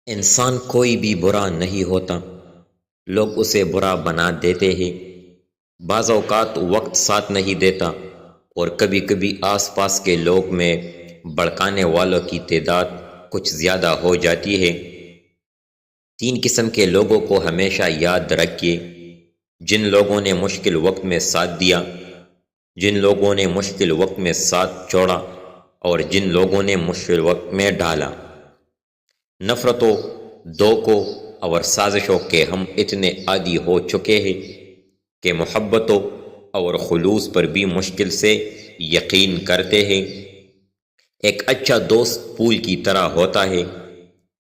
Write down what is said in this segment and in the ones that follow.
انسان کوئی بھی برا نہیں ہوتا، لوگ اسے برا بنا دیتے ہیں۔ بعض اوقات وقت ساتھ نہیں دیتا اور کبھی کبھی آس پاس کے لوگ میں بھڑکانے والوں کی تعداد کچھ زیادہ ہو جاتی ہے۔ تین قسم کے لوگوں کو ہمیشہ یاد رکھیے: جن لوگوں نے مشکل وقت میں ساتھ دیا، جن لوگوں نے مشکل وقت میں ساتھ چھوڑا، اور جن لوگوں نے مشکل وقت میں ڈالا۔ نفرتوں، دھوکوں اور سازشوں کے ہم اتنے عادی ہو چکے ہیں کہ محبتوں اور خلوص پر بھی مشکل سے یقین کرتے ہیں۔ ایک اچھا دوست پھول کی طرح ہوتا ہے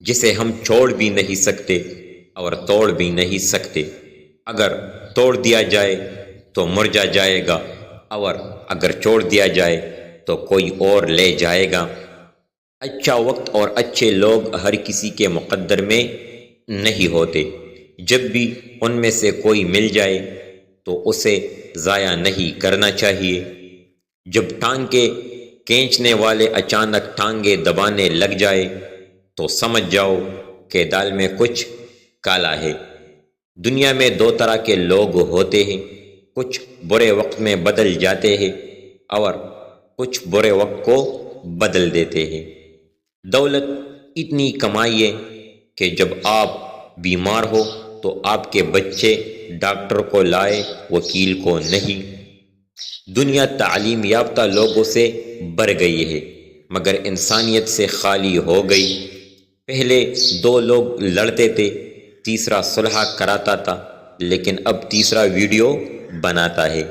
جسے ہم چھوڑ بھی نہیں سکتے اور توڑ بھی نہیں سکتے۔ اگر توڑ دیا جائے تو مرجھا جائے گا، اور اگر چھوڑ دیا جائے تو کوئی اور لے جائے گا۔ اچھا وقت اور اچھے لوگ ہر کسی کے مقدر میں نہیں ہوتے۔ جب بھی ان میں سے کوئی مل جائے تو اسے ضائع نہیں کرنا چاہیے۔ جب ٹانگیں کھینچنے والے اچانک ٹانگیں دبانے لگ جائے تو سمجھ جاؤ کہ دال میں کچھ کالا ہے۔ دنیا میں دو طرح کے لوگ ہوتے ہیں، کچھ برے وقت میں بدل جاتے ہیں اور کچھ برے وقت کو بدل دیتے ہیں۔ دولت اتنی کمائیے کہ جب آپ بیمار ہو تو آپ کے بچے ڈاکٹر کو لائے، وکیل کو نہیں۔ دنیا تعلیم یافتہ لوگوں سے بھر گئی ہے مگر انسانیت سے خالی ہو گئی۔ پہلے دو لوگ لڑتے تھے، تیسرا صلح کراتا تھا، لیکن اب تیسرا ویڈیو بناتا ہے۔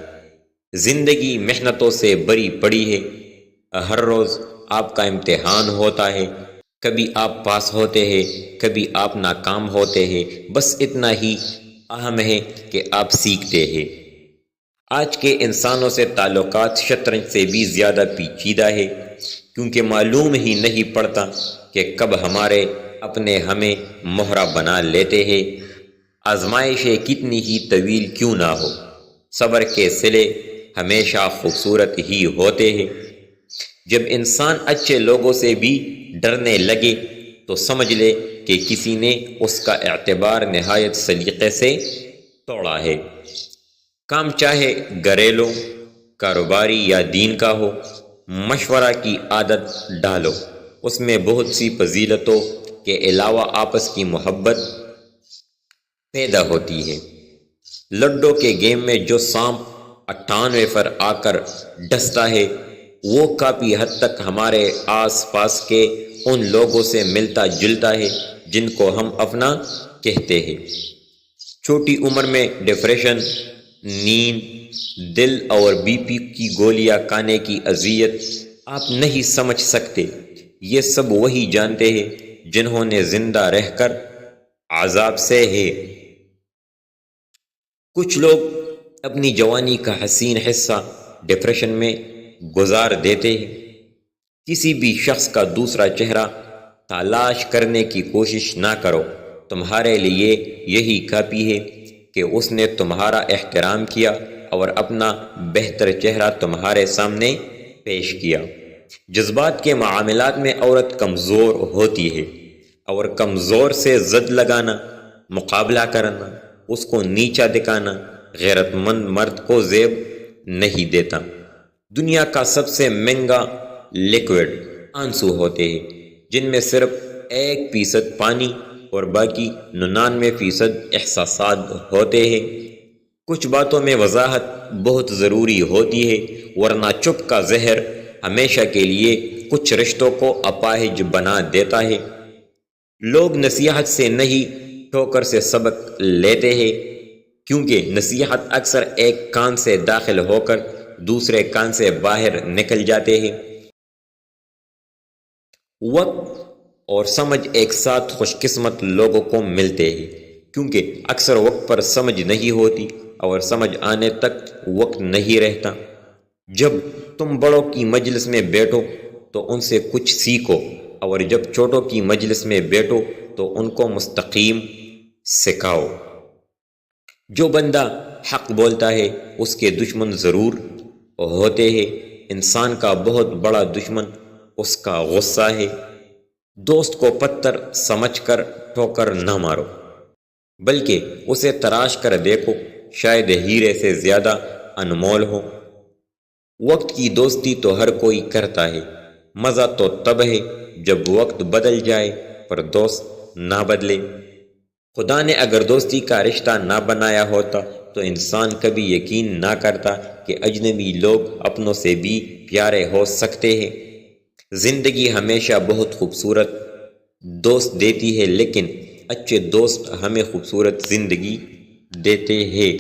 زندگی محنتوں سے بھری پڑی ہے، ہر روز آپ کا امتحان ہوتا ہے۔ کبھی آپ پاس ہوتے ہیں، کبھی آپ ناکام ہوتے ہیں، بس اتنا ہی اہم ہے کہ آپ سیکھتے ہیں۔ آج کے انسانوں سے تعلقات شطرنج سے بھی زیادہ پیچیدہ ہے، کیونکہ معلوم ہی نہیں پڑتا کہ کب ہمارے اپنے ہمیں مہرہ بنا لیتے ہیں۔ آزمائشیں کتنی ہی طویل کیوں نہ ہو، صبر کے صلے ہمیشہ خوبصورت ہی ہوتے ہیں۔ جب انسان اچھے لوگوں سے بھی ڈرنے لگے تو سمجھ لے کہ کسی نے اس کا اعتبار نہایت سلیقے سے توڑا ہے۔ کام چاہے گھریلو، کاروباری یا دین کا ہو، مشورہ کی عادت ڈالو۔ اس میں بہت سی فضیلتوں کے علاوہ آپس کی محبت پیدا ہوتی ہے۔ لڈو کے گیم میں جو سانپ 98 پر آ کر ڈستا ہے وہ کافی حد تک ہمارے آس پاس کے ان لوگوں سے ملتا جلتا ہے جن کو ہم اپنا کہتے ہیں۔ چھوٹی عمر میں ڈپریشن، نیند، دل اور بی پی کی گولیاں کھانے کی اذیت آپ نہیں سمجھ سکتے۔ یہ سب وہی جانتے ہیں جنہوں نے زندہ رہ کر عذاب سے ہے۔ کچھ لوگ اپنی جوانی کا حسین حصہ ڈپریشن میں گزار دیتے ہیں۔ کسی بھی شخص کا دوسرا چہرہ تلاش کرنے کی کوشش نہ کرو، تمہارے لیے یہی کافی ہے کہ اس نے تمہارا احترام کیا اور اپنا بہتر چہرہ تمہارے سامنے پیش کیا۔ جذبات کے معاملات میں عورت کمزور ہوتی ہے، اور کمزور سے زد لگانا، مقابلہ کرنا، اس کو نیچا دکھانا غیرت مند مرد کو زیب نہیں دیتا۔ دنیا کا سب سے مہنگا لیکوڈ آنسو ہوتے ہیں، جن میں صرف 1% پانی اور باقی 99% احساسات ہوتے ہیں۔ کچھ باتوں میں وضاحت بہت ضروری ہوتی ہے، ورنہ چپ کا زہر ہمیشہ کے لیے کچھ رشتوں کو اپاہج بنا دیتا ہے۔ لوگ نصیحت سے نہیں ٹھوکر سے سبق لیتے ہیں، کیونکہ نصیحت اکثر ایک کان سے داخل ہو کر دوسرے کان سے باہر نکل جاتے ہیں۔ وقت اور سمجھ ایک ساتھ خوش قسمت لوگوں کو ملتے ہیں، کیونکہ اکثر وقت پر سمجھ نہیں ہوتی اور سمجھ آنے تک وقت نہیں رہتا۔ جب تم بڑوں کی مجلس میں بیٹھو تو ان سے کچھ سیکھو، اور جب چھوٹوں کی مجلس میں بیٹھو تو ان کو مستقیم سکھاؤ۔ جو بندہ حق بولتا ہے اس کے دشمن ضرور ہوتے ہیں۔ انسان کا بہت بڑا دشمن اس کا غصہ ہے۔ دوست کو پتھر سمجھ کر ٹھوکر نہ مارو، بلکہ اسے تراش کر دیکھو، شاید ہیرے سے زیادہ انمول ہو۔ وقت کی دوستی تو ہر کوئی کرتا ہے، مزہ تو تب ہے جب وقت بدل جائے پر دوست نہ بدلے۔ خدا نے اگر دوستی کا رشتہ نہ بنایا ہوتا تو انسان کبھی یقین نہ کرتا کہ اجنبی لوگ اپنوں سے بھی پیارے ہو سکتے ہیں۔ زندگی ہمیشہ بہت خوبصورت دوست دیتی ہے، لیکن اچھے دوست ہمیں خوبصورت زندگی دیتے ہیں۔